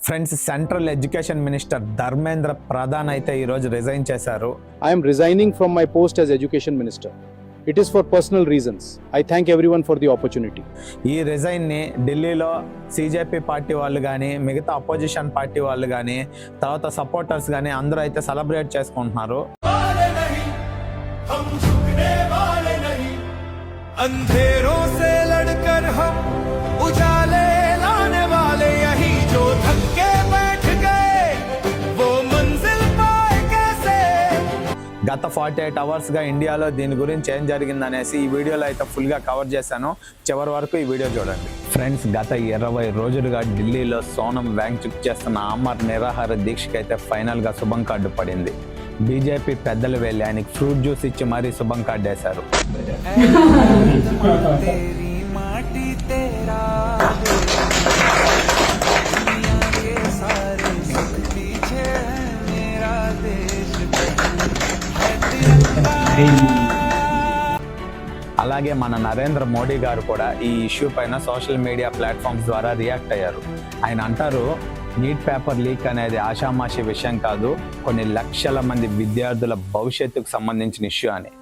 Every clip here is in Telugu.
Friends, central education minister Dharmendra Pradhan అయితే ఈరోజు రిజైన్ చేశారు. I am resigning from my post as education minister. It is for personal reasons. I thank everyone for the opportunity. ఈ రిజైన్ని ఢిల్లీలో సిజేపీ పార్టీ వాళ్ళు కానీ, మిగతా అపోజిషన్ పార్టీ వాళ్ళు కానీ, తర్వాత సపోర్టర్స్ కానీ అందరూ అయితే సెలబ్రేట్ చేసుకుంటున్నారు. अंधेरों से लड़कर हम उजाले लाने वाले यही जो थके बैठ गए वो मंजिल पाए कैसे. గత 48 అవర్స్గా ఇండియాలో దీని గురించి ఏం జరిగిందనేసి ఈ వీడియోలో అయితే ఫుల్గా కవర్ చేశాను. చివరి వరకు ఈ వీడియో చూడండి. ఫ్రెండ్స్, గత 20 రోజులుగా ఢిల్లీలో సోనం వాంగ్చుక్ చేస్తున్న ఆమర్ నిరాహార దీక్షకి అయితే ఫైనల్గా శుభం కార్డు పడింది. బీజేపీ పెద్దలు వెళ్ళి ఆయనకి ఫ్రూట్ జ్యూస్ ఇచ్చి మరీ శుభం కార్డు వేశారు. అలాగే మన నరేంద్ర మోడీ గారు కూడా ఈ ఇష్యూ పైన సోషల్ మీడియా ప్లాట్ఫామ్స్ ద్వారా రియాక్ట్ అయ్యారు. ఆయన అంటారు, నీట్ పేపర్ లీక్ అనేది ఆషామాషి విషయం కాదు, కొన్ని లక్షల మంది విద్యార్థుల భవిష్యత్తుకు సంబంధించిన ఇష్యూ అని.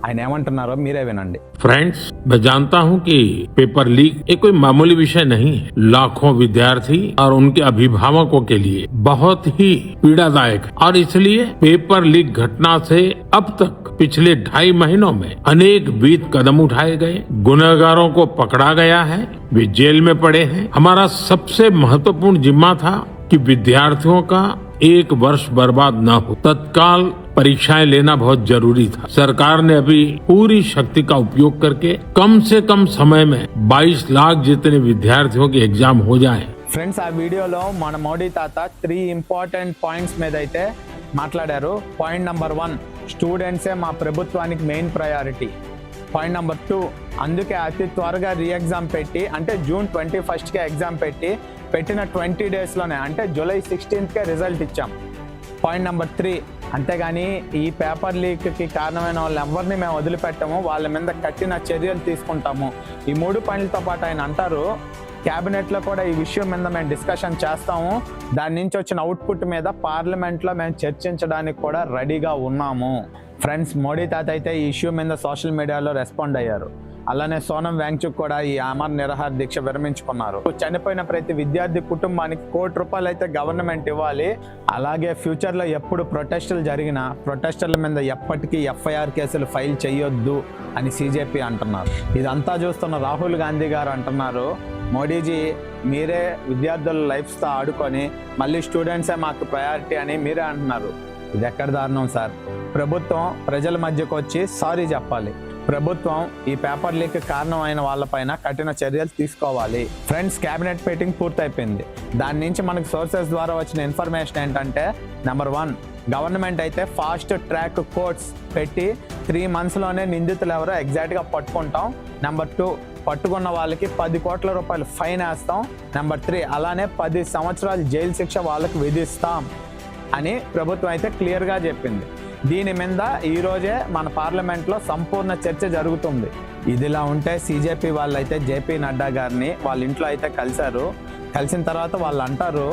ఆయన ఏమంటున్నారో మీరే వినండి. फ्रेंड्स, मैं जानता हूं कि पेपर लीक एक कोई मामूली विषय नहीं है. लाखों विद्यार्थी और उनके अभिभावकों के लिए बहुत ही पीड़ादायक है और इसलिए पेपर लीक घटना से अब तक पिछले 2.5 महीनों में अनेक विध कदम उठाए गए, गुनहगारों को पकड़ा गया है, वे जेल में पड़े हैं. हमारा सबसे महत्वपूर्ण जिम्मा था कि विद्यार्थियों का एक वर्ष बर्बाद न हो. तत्काल परीक्षाएं लेना बहुत जरूरी था. सरकार ने अभी पूरी शक्ति का उपयोग करके कम से कम समय में 22 लाख जितने विद्यार्थियों के एग्जाम हो जाए. ఫ్రెండ్స్, ఆ వీడియోలో మన మోడీ తాత 3 ఇంపార్టెంట్ పాయింట్స్ మీద అయితే మాట్లాడారు. పాయింట్ నెంబర్ 1, స్టూడెంట్సే మా ప్రభుత్వానికి మెయిన్ ప్రయారిటీ. పాయింట్ నెంబర్ 2, అందుకే అతి త్వరగా రీఎగ్జామ్ పెట్టి, అంటే జూన్ 21కే ఎగ్జామ్ పెట్టిన 20 డేస్లోనే, అంటే జూలై 16కే రిజల్ట్ ఇచ్చాం. పాయింట్ నెంబర్ 3, అంతేగాని ఈ పేపర్ లీక్కి కారణమైన వాళ్ళు ఎవరిని మేము వదిలిపెట్టాము, వాళ్ళ మీద కఠిన చర్యలు తీసుకుంటాము. ఈ 3 పాయింట్లతో పాటు ఆయన అంటారు, క్యాబినెట్లో కూడా ఈ విషయం మీద మేము డిస్కషన్ చేస్తాము, దాని నుంచి వచ్చిన అవుట్పుట్ మీద పార్లమెంట్లో మేము చర్చించడానికి కూడా రెడీగా ఉన్నాము. ఫ్రెండ్స్, మోడీ తాత అయితే ఈ ఇష్యూ మీద సోషల్ మీడియాలో రెస్పాండ్ అయ్యారు. అలానే సోనం వాంగ్చుక్ కూడా ఈ ఆమర్ నిరాహార దీక్ష విరమించుకున్నారు. చనిపోయిన ప్రతి విద్యార్థి కుటుంబానికి ₹1 కోటి అయితే గవర్నమెంట్ ఇవ్వాలి. అలాగే ఫ్యూచర్లో ఎప్పుడు ప్రొటెస్టులు జరిగినా ప్రొటెస్టర్ల మీద ఎప్పటికీ ఎఫ్ఐఆర్ కేసులు ఫైల్ చేయొద్దు అని సిజేపీ అంటున్నారు. ఇదంతా చూస్తున్న రాహుల్ గాంధీ గారు అంటున్నారు, మోడీజీ మీరే విద్యార్థుల లైఫ్స్తో ఆడుకొని మళ్ళీ స్టూడెంట్సే మాకు ప్రయారిటీ అని మీరే అంటున్నారు. ఇది ఎక్కడ దారుణం సార్? ప్రభుత్వం ప్రజల మధ్యకు వచ్చి సారీ చెప్పాలి. ప్రభుత్వం ఈ పేపర్ లీక్ కారణం అయిన వాళ్ళపైన కఠిన చర్యలు తీసుకోవాలి. ఫ్రెండ్స్, క్యాబినెట్ మీటింగ్ పూర్తయిపోయింది. దాని నుంచి మనకు సోర్సెస్ ద్వారా వచ్చిన ఇన్ఫర్మేషన్ ఏంటంటే, నెంబర్ 1, గవర్నమెంట్ అయితే ఫాస్ట్ ట్రాక్ కోర్ట్స్ పెట్టి 3 monthsలోనే నిందితులు ఎవరో ఎగ్జాక్ట్గా పట్టుకుంటాం. నెంబర్ 2, పట్టుకున్న వాళ్ళకి ₹10 కోట్ల ఫైన్ వేస్తాం. నెంబర్ 3, అలానే 10 సంవత్సరాలు జైలు శిక్ష వాళ్ళకి విధిస్తాం అని ప్రభుత్వం అయితే క్లియర్గా చెప్పింది. దీని మీద ఈరోజే మన పార్లమెంట్లో సంపూర్ణ చర్చ జరుగుతుంది. ఇదిలా ఉంటే సిజేపీ వాళ్ళు అయితే జేపీ నడ్డా గారిని వాళ్ళ ఇంట్లో అయితే కలిశారు. కలిసిన తర్వాత వాళ్ళు అంటారు,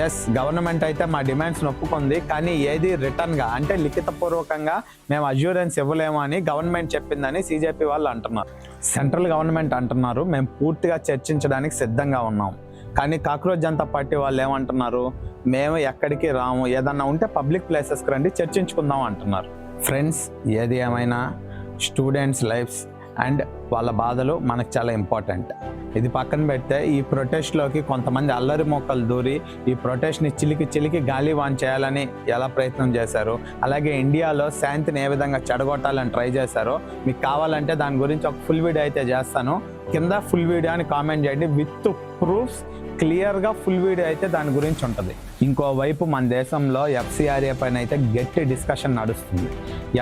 ఎస్, గవర్నమెంట్ అయితే మా డిమాండ్స్ని ఒప్పుకుంది, కానీ ఏది రిటర్న్గా, అంటే లిఖితపూర్వకంగా మేము అష్యూరెన్స్ ఇవ్వలేము అని గవర్నమెంట్ చెప్పిందని సిజేపీ వాళ్ళు అంటున్నారు. సెంట్రల్ గవర్నమెంట్ అంటున్నారు, మేము పూర్తిగా చర్చించడానికి సిద్ధంగా ఉన్నాం. కానీ కాక్రోచ్ జనతా పార్టీ వాళ్ళు ఏమంటున్నారు, మేము ఎక్కడికి రాము, ఏదన్నా ఉంటే పబ్లిక్ ప్లేసెస్కి రండి చర్చించుకుందాం అంటున్నారు. ఫ్రెండ్స్, ఏది ఏమైనా స్టూడెంట్స్ లైఫ్స్ అండ్ వాళ్ళ బాధలు మనకు చాలా ఇంపార్టెంట్. ఇది పక్కన పెడితే ఈ ప్రొటెస్ట్లోకి కొంతమంది అల్లరి మొక్కలు దూరి ఈ ప్రొటెస్ట్ని చిలికి గాలివాన్ చేయాలని ఎలా ప్రయత్నం చేశారు, అలాగే ఇండియాలో శాంతిని ఏ విధంగా చెడగొట్టాలని ట్రై చేశారో మీకు కావాలంటే దాని గురించి ఒక ఫుల్ వీడియో అయితే చేస్తాను. కింద ఫుల్ వీడియో అని కామెంట్ చేయండి. విత్ ప్రూఫ్స్ క్లియర్గా ఫుల్ వీడియో అయితే దాని గురించి ఉంటుంది. ఇంకోవైపు మన దేశంలో ఎఫ్సిఆర్ఏ పైన అయితే గట్టి డిస్కషన్ నడుస్తుంది.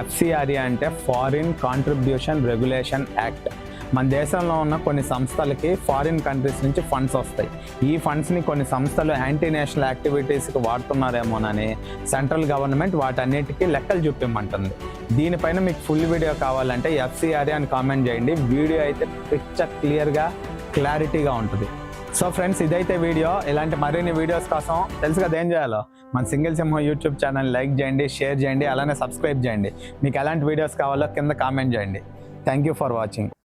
ఎఫ్సిఆర్ఏ అంటే ఫారిన్ కాంట్రిబ్యూషన్ రెగ్యులేషన్ యాక్ట్. మన దేశంలో ఉన్న కొన్ని సంస్థలకి ఫారిన్ కంట్రీస్ నుంచి ఫండ్స్ వస్తాయి. ఈ ఫండ్స్ని కొన్ని సంస్థలు యాంటీ నేషనల్ యాక్టివిటీస్కి వాడుతున్నారేమోనని సెంట్రల్ గవర్నమెంట్ వాటన్నిటికీ లెక్కలు చూపిమంటుంది. దీనిపైన మీకు ఫుల్ వీడియో కావాలంటే ఎఫ్సిఆర్ఏ అని కామెంట్ చేయండి. వీడియో అయితే పిక్చర్ క్లియర్గా క్లారిటీగా ఉంటుంది. సో ఫ్రెండ్స్, ఇదైతే వీడియో. ఇలాంటి మరిన్ని వీడియోస్ కోసం తెలుసు కదా ఏం చేయాలో. మన సింగిల్ సింహం యూట్యూబ్ ఛానల్ లైక్ చేయండి, షేర్ చేయండి, అలానే సబ్స్క్రైబ్ చేయండి. మీకు ఎలాంటి వీడియోస్ కావాలో కింద కామెంట్ చేయండి. Thank you for watching.